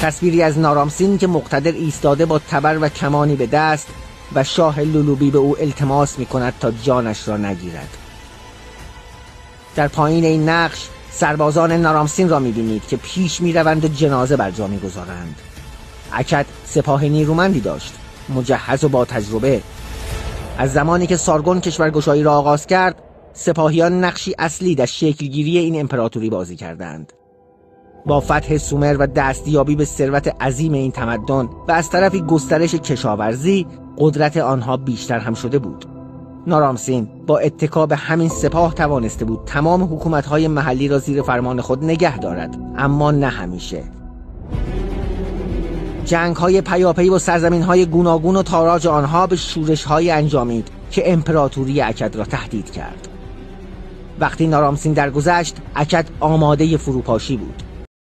تصویری از نارامسین که مقتدر ایستاده با تبر و کمانی به دست و شاه لولوبی به او التماس می‌کند تا جانش را نگیرد. در پایین این نقش سربازان نارامسین را می‌بینید که پیش می‌روند و جنازه بر جا می‌گذارند. اکد سپاه نیرومندی داشت، مجهز و با تجربه. از زمانی که سارگون کشورگشایی را آغاز کرد، سپاهیان نقشی اصلی در شکلگیری این امپراتوری بازی کردند. با فتح سومر و دستیابی به ثروت عظیم این تمدن و از طرفی گسترش کشاورزی، قدرت آنها بیشتر هم شده بود. نارامسین با اتکا به همین سپاه توانسته بود تمام حکومت‌های محلی را زیر فرمان خود نگه دارد، اما نه همیشه. جنگ‌های پیاپی با سرزمین‌های گوناگون و تاراج آنها به شورش‌های انجامید که امپراتوری اکد را تهدید کرد. وقتی نارامسین درگذشت، اکد آماده فروپاشی بود.